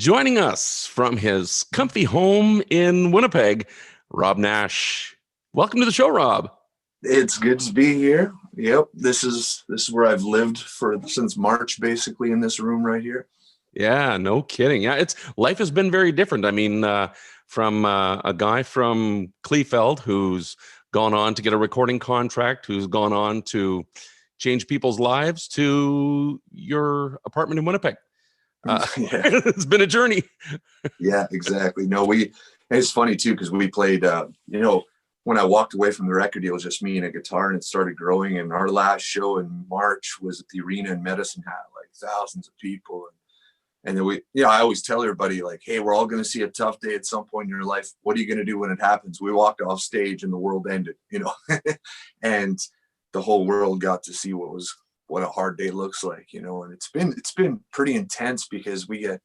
Joining us from his comfy home in Winnipeg, Robb Nash. Welcome to the show, Robb. It's good to be here. Yep, this is where I've lived since March, basically, in this room right here. Yeah, no kidding. Yeah, life has been very different. I mean, from a guy from Kleefeld who's gone on to get a recording contract, who's gone on to change people's lives, to your apartment in Winnipeg. Yeah. It's been a journey. Yeah, exactly. No, it's funny too, because we played, when I walked away from the record deal, it was just me and a guitar, and it started growing. And our last show in March was at the arena in Medicine Hat, like thousands of people. And then I always tell everybody, like, hey, we're all going to see a tough day at some point in your life. What are you going to do when it happens? We walked off stage and the world ended, and the whole world got to see what a hard day looks like, and it's been pretty intense, because we're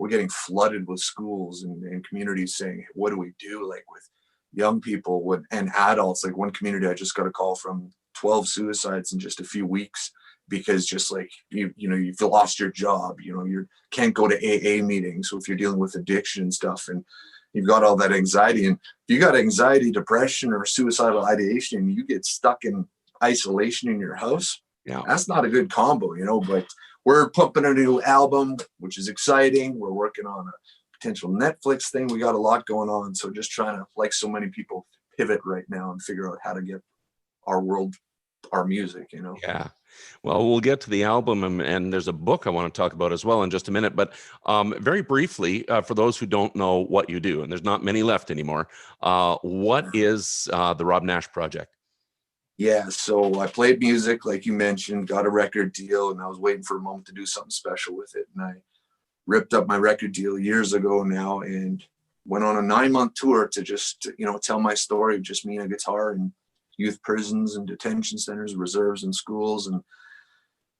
getting flooded with schools and communities saying, what do we do, like, with young people and adults? Like, one community, I just got a call from 12 suicides in just a few weeks, because just like you've lost your job, you can't go to AA meetings. So if you're dealing with addiction and stuff, and you've got all that anxiety, and if you got anxiety, depression, or suicidal ideation, and you get stuck in isolation in your house, yeah, that's not a good combo, but we're pumping a new album, which is exciting. We're working on a potential Netflix thing. We got a lot going on. So just trying to, like so many people, pivot right now and figure out how to get our world, our music, Yeah. Well, we'll get to the album, and there's a book I want to talk about as well in just a minute. But very briefly, for those who don't know what you do, and there's not many left anymore, what is the Robb Nash Project? Yeah, so I played music, like you mentioned, got a record deal, and I was waiting for a moment to do something special with it. And I ripped up my record deal years ago now, and went on a 9-month tour to just, tell my story of just me and a guitar in youth prisons and detention centers, reserves, and schools. And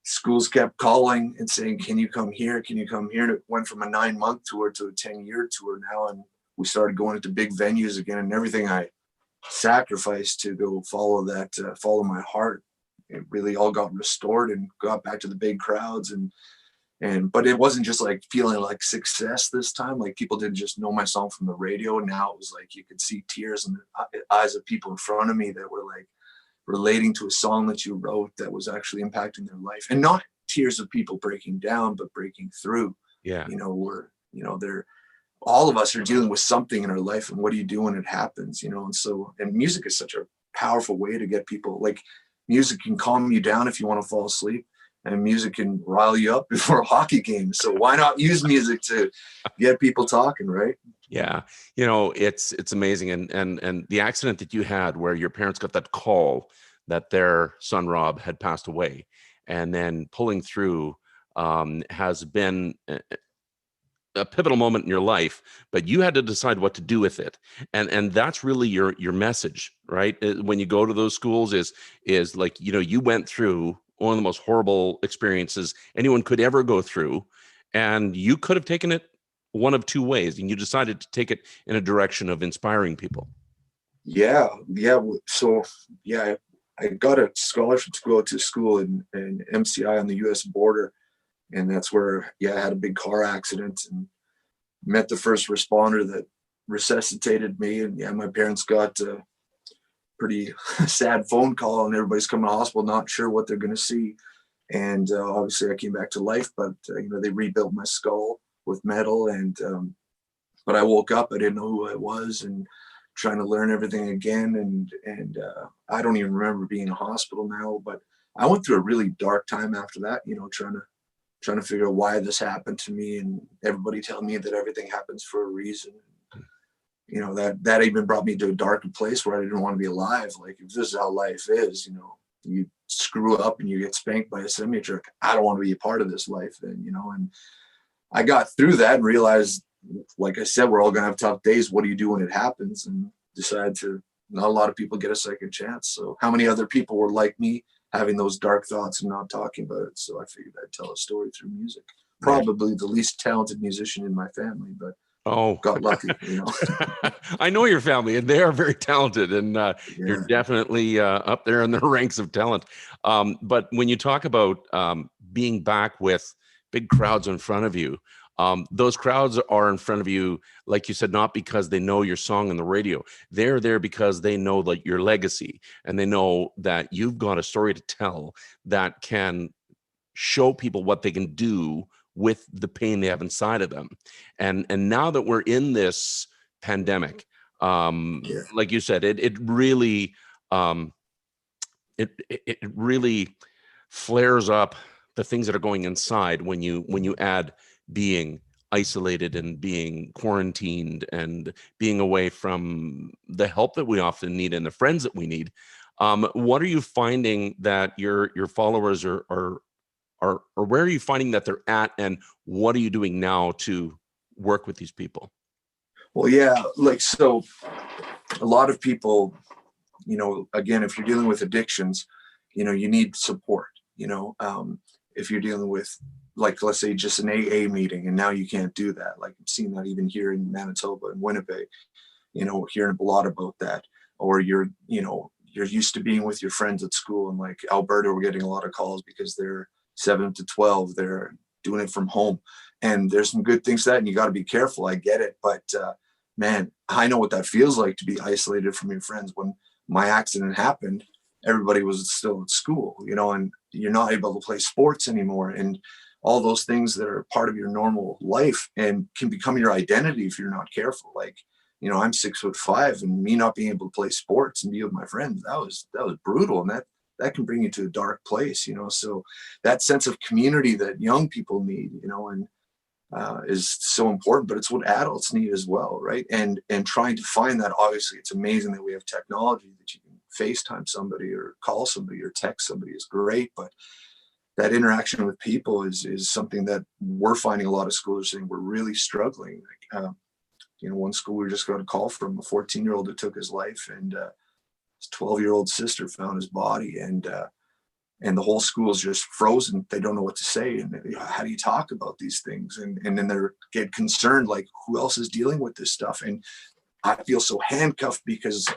schools kept calling and saying, can you come here? Can you come here? And it went from a 9-month tour to a 10-year tour now. And we started going into big venues again, and everything I sacrificed to go follow my heart, it really all got restored and got back to the big crowds. But it wasn't just like feeling like success this time. Like, people didn't just know my song from the radio. Now it was like you could see tears in the eyes of people in front of me that were like relating to a song that you wrote that was actually impacting their life, and not tears of people breaking down, but breaking through. Yeah. They're, all of us are dealing with something in our life, and what do you do when it happens? And music is such a powerful way to get people, like, music can calm you down if you want to fall asleep, and music can rile you up before a hockey game. So why not use music to get people talking, right? Yeah. It's amazing. And the accident that you had, where your parents got that call that their son Robb had passed away, and then pulling through, has been a pivotal moment in your life, but you had to decide what to do with it. And that's really your message, right? When you go to those schools is like, you went through one of the most horrible experiences anyone could ever go through, and you could have taken it one of two ways, and you decided to take it in a direction of inspiring people. Yeah. So I got a scholarship to go to school in MCI on the US border. And that's where, I had a big car accident and met the first responder that resuscitated me. And my parents got a pretty sad phone call, and everybody's coming to the hospital, not sure what they're going to see. And obviously I came back to life, but they rebuilt my skull with metal. And but I woke up, I didn't know who I was, and trying to learn everything again. And I don't even remember being in a hospital now, but I went through a really dark time after that, trying to figure out why this happened to me, and everybody telling me that everything happens for a reason. That even brought me to a darker place where I didn't want to be alive. Like, if this is how life is, you screw up and you get spanked by a semi-truck, I don't want to be a part of this life then, and I got through that and realized, like I said, we're all going to have tough days. What do you do when it happens? And decided not a lot of people get a second chance. So how many other people were like me, having those dark thoughts and not talking about it? So I figured I'd tell a story through music. Probably the least talented musician in my family, but got lucky. I know your family, and they are very talented, and you're definitely up there in the ranks of talent. But when you talk about being back with big crowds in front of you, Those crowds are in front of you, like you said, not because they know your song on the radio. They're there because they know like your legacy, and they know that you've got a story to tell that can show people what they can do with the pain they have inside of them. And now that we're in this pandemic, Yeah. like you said, it really um, it really flares up the things that are going inside when you add being isolated and being quarantined and being away from the help that we often need and the friends that we need. What are you finding that your followers or where are you finding that they're at, and what are you doing now to work with these people? Well, yeah, like, so a lot of people, again, if you're dealing with addictions, you need support. If you're dealing with, like, let's say just an AA meeting, and now you can't do that. Like, I'm seeing that even here in Manitoba and Winnipeg, hearing a lot about that. Or you're used to being with your friends at school, and like Alberta, we're getting a lot of calls because they're 7 to 12, they're doing it from home. And there's some good things to that, and you got to be careful. I get it. But man, I know what that feels like, to be isolated from your friends. When my accident happened, everybody was still at school, and you're not able to play sports anymore. And all those things that are part of your normal life and can become your identity if you're not careful. Like, I'm 6'5", and me not being able to play sports and be with my friends, that was brutal. And that can bring you to a dark place, so that sense of community that young people need, and is so important, but it's what adults need as well, right? And trying to find that. Obviously, it's amazing that we have technology that you can FaceTime somebody or call somebody or text somebody is great, but that interaction with people is something that we're finding a lot of schools saying we're really struggling. Like, one school we just got a call from a 14-year-old who took his life, and his 12-year-old sister found his body, and the whole school is just frozen. They don't know what to say. And how do you talk about these things? And then they're get concerned, like, who else is dealing with this stuff? And I feel so handcuffed because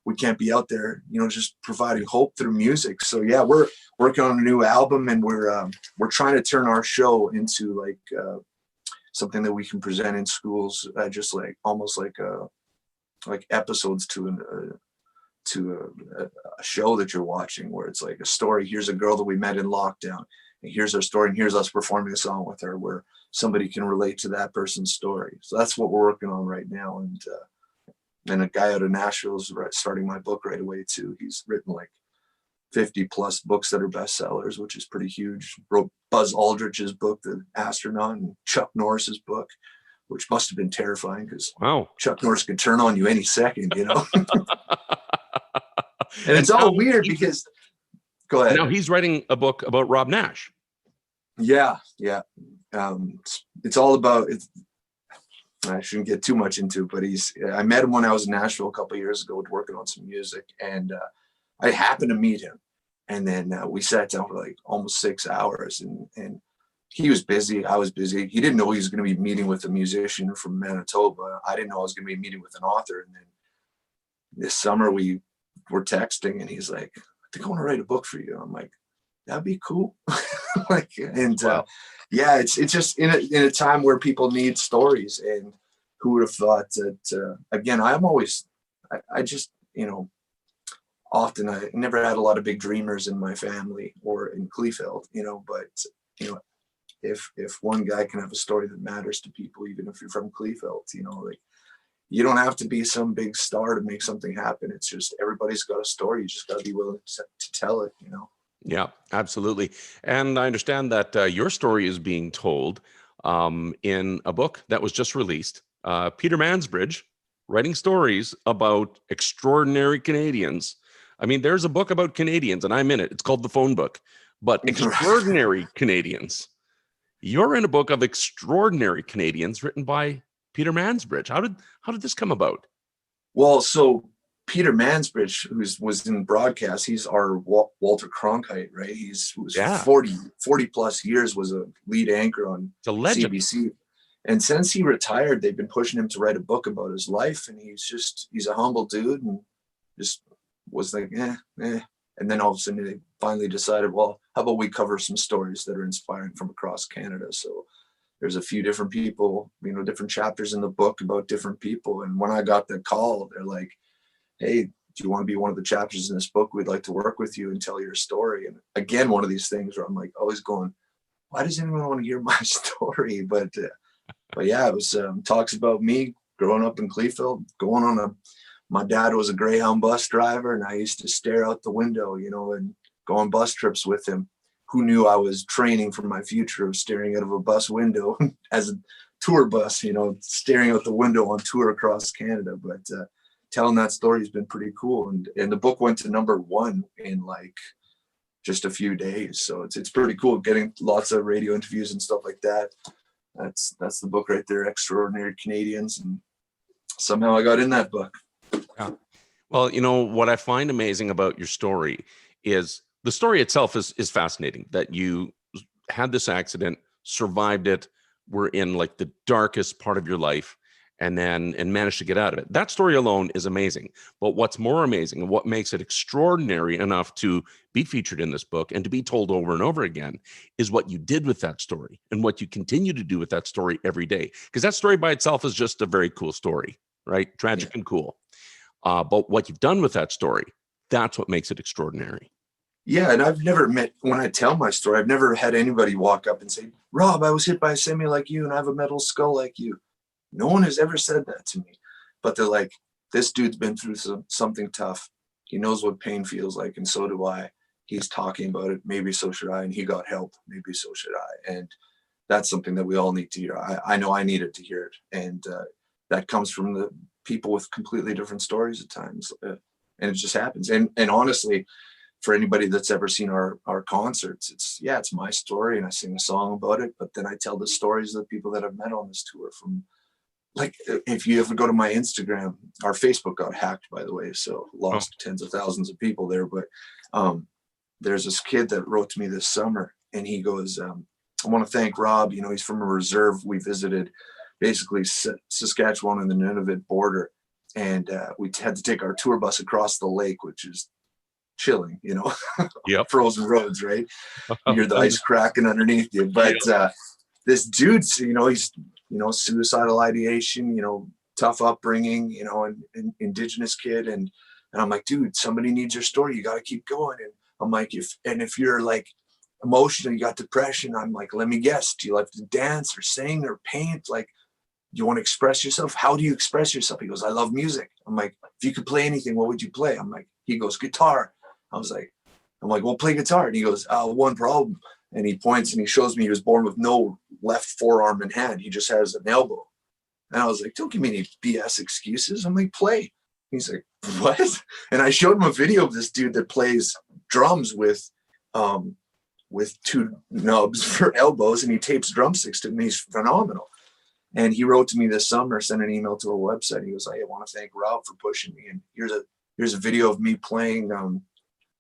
we can't be out there, just providing hope through music. So yeah, we're working on a new album, and we're trying to turn our show into like something that we can present in schools, just like almost like episodes to a show that you're watching, where it's like a story. Here's a girl that we met in lockdown, and here's our story, and here's us performing a song with her, where somebody can relate to that person's story. So that's what we're working on right now. And a guy out of Nashville is starting my book right away too. He's written like 50 plus books that are bestsellers, which is pretty huge. Wrote Buzz Aldrich's book, The Astronaut, and Chuck Norris's book, which must have been terrifying because Wow. Chuck Norris could turn on you any second, And And it's all weird because, go ahead. now he's writing a book about Robb Nash. Yeah. It's all about it. I shouldn't get too much into it, but I met him when I was in Nashville a couple of years ago, working on some music, and I happened to meet him. And then we sat down for like almost 6 hours, and he was busy. I was busy. He didn't know he was going to be meeting with a musician from Manitoba. I didn't know I was going to be meeting with an author. And then this summer we were texting, and he's like, I think I want to write a book for you. I'm like, that'd be cool. Wow. Yeah, it's just in a time where people need stories, and who would have thought that, again, I just, often I never had a lot of big dreamers in my family or in Kleefeld, but, if one guy can have a story that matters to people, even if you're from Kleefeld, like, you don't have to be some big star to make something happen. It's just, everybody's got a story. You just got to be willing to tell it, Yeah, absolutely. And I understand that your story is being told in a book that was just released. Peter Mansbridge writing stories about extraordinary Canadians. I mean, there's a book about Canadians, and I'm in it. It's called The Phone Book. But extraordinary Canadians. You're in a book of extraordinary Canadians written by Peter Mansbridge. How did this come about? Well, so Peter Mansbridge, was in broadcast, he's our Walter Cronkite, right? Yeah. 40 plus years was a lead anchor on It's a legend. CBC. And since he retired, they've been pushing him to write a book about his life. And he's a humble dude, and just was like, eh. And then all of a sudden they finally decided, well, how about we cover some stories that are inspiring from across Canada? So there's a few different people, different chapters in the book about different people. And when I got the call, they're like, hey, do you want to be one of the chapters in this book? We'd like to work with you and tell your story. And again, one of these things where I'm like always going, why does anyone want to hear my story? But yeah, it was talks about me growing up in Cleveland, going on my dad was a Greyhound bus driver, and I used to stare out the window, and go on bus trips with him. Who knew I was training for my future of staring out of a bus window as a tour bus, staring out the window on tour across Canada. But telling that story has been pretty cool. And the book went to #1 in like just a few days. So it's pretty cool getting lots of radio interviews and stuff like that. That's the book right there, Extraordinary Canadians. And somehow I got in that book. Yeah. Well, what I find amazing about your story is the story itself is fascinating, that you had this accident, survived it, were in like the darkest part of your life, and managed to get out of it. That story alone is amazing. But what's more amazing and what makes it extraordinary enough to be featured in this book and to be told over and over again is what you did with that story and what you continue to do with that story every day. Because that story by itself is just a very cool story, right? Tragic and cool. But what you've done with that story, that's what makes it extraordinary. Yeah, and I've never when I tell my story, I've never had anybody walk up and say, Rob, I was hit by a semi like you and I have a metal skull like you. No one has ever said that to me. But they're like, this dude's been through something tough. He knows what pain feels like, and so do I. He's talking about it. Maybe so should I. And he got help. Maybe so should I. And that's something that we all need to hear. I know I needed to hear it. And that comes from the people with completely different stories at times. And it just happens. And honestly, for anybody that's ever seen our concerts, it's my story and I sing a song about it, but then I tell the stories of the people that I've met on this tour. From like, if you ever go to my Instagram, our Facebook got hacked, by the way, so lost tens of thousands of people there. But there's this kid that wrote to me this summer and he goes, I want to thank Rob. He's from a reserve we visited, basically Saskatchewan and the Nunavut border. And we had to take our tour bus across the lake, which is chilling, Yep. Frozen roads, right? You hear the ice cracking underneath you. But this dude's, he's, suicidal ideation, tough upbringing, an Indigenous kid. And I'm like, dude, somebody needs your story. You got to keep going. And I'm like, if you're like emotional, you got depression, I'm like, let me guess, do you like to dance or sing or paint? Like, you want to express yourself? How do you express yourself? He goes, I love music. I'm like, if you could play anything, what would you play? He goes, guitar. I'm like, well, play guitar. And he goes, one problem. And he points and he shows me he was born with no left forearm and hand. He just has an elbow. And I was like, don't give me any BS excuses. I'm like, play. He's like, what? And I showed him a video of this dude that plays drums with two nubs for elbows, and he tapes drumsticks to him. He's phenomenal. And he wrote to me this summer, sent an email to our website. He goes, I want to thank Rob for pushing me. And here's a video of me playing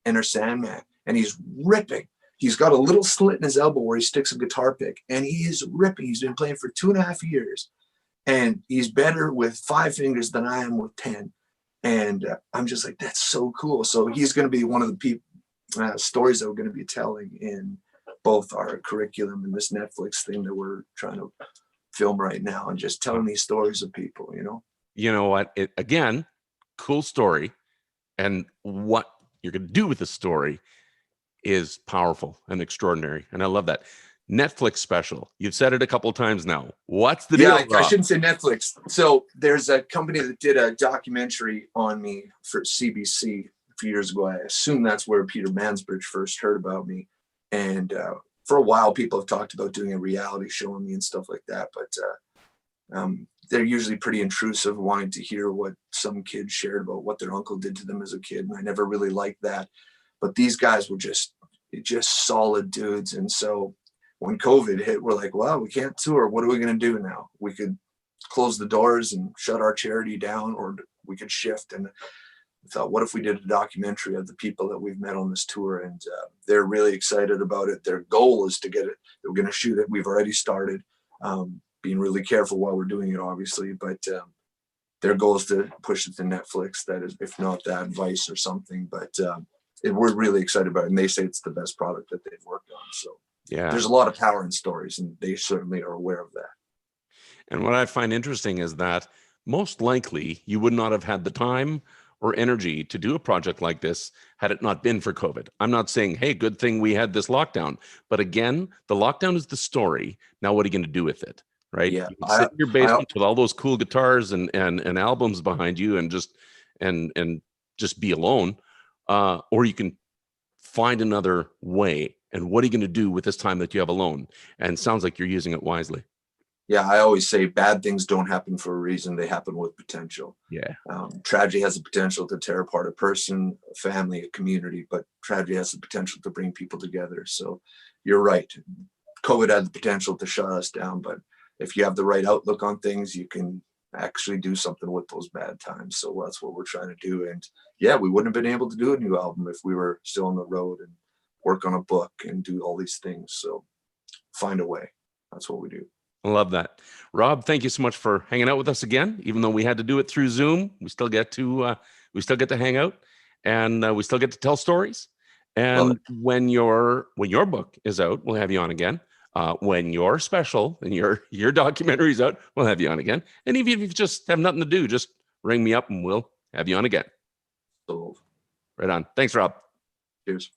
Enter Sandman. And he's ripping. He's got a little slit in his elbow where he sticks a guitar pick. And he is ripping. He's been playing for 2.5 years. And he's better with 5 fingers than I am with 10. And I'm just like, that's so cool. So he's going to be one of the stories that we're going to be telling in both our curriculum and this Netflix thing that we're trying to film right now, and just telling these stories of people, You know what? Again, cool story. And what you're going to do with the story is powerful and extraordinary. And I love that. Netflix special. You've said it a couple of times now. What's the deal? I shouldn't say Netflix. So there's a company that did a documentary on me for CBC a few years ago. I assume that's where Peter Mansbridge first heard about me. And for a while, people have talked about doing a reality show on me and stuff like that. But they're usually pretty intrusive, wanting to hear what some kids shared about what their uncle did to them as a kid. And I never really liked that. But these guys were just solid dudes. And so when COVID hit, we're like, well, we can't tour. What are we going to do now? We could close the doors and shut our charity down, or we could shift. And I thought, what if we did a documentary of the people that we've met on this tour? And they're really excited about it. Their goal is to get it. They're going to shoot it. We've already started, being really careful while we're doing it, obviously. But their goal is to push it to Netflix. That is, if not that, Vice or something. But we're really excited about it. And they say it's the best product that they've worked on. So Yeah. there's a lot of power in stories, and they certainly are aware of that. And what I find interesting is that most likely you would not have had the time or energy to do a project like this had it not been for COVID. I'm not saying, hey, good thing we had this lockdown. But again, the lockdown is the story. Now, what are you going to do with it? Right? Yeah, You can sit in your I basement with all those cool guitars and albums behind you and just be alone. Or you can find another way. And what are you going to do with this time that you have alone? And it sounds like you're using it wisely. yeah, I always say bad things don't happen for a reason. They happen with potential. Yeah. Tragedy has the potential to tear apart a person, a family, a community, but tragedy has the potential to bring people together. So you're right. COVID had the potential to shut us down, but if you have the right outlook on things, you can actually do something with those bad times. So that's what we're trying to do. And yeah, we wouldn't have been able to do a new album if we were still on the road and work on a book and do all these things. So find a way. That's what we do. I love that. Rob, thank you so much for hanging out with us again. Even though we had to do it through Zoom, we still get to hang out, and we still get to tell stories. Love And it. when your book is out, we'll have you on again. When your special and your documentary is out, we'll have you on again. And even if you just have nothing to do, just ring me up and we'll have you on again. So Right on. Thanks, Rob. cheers.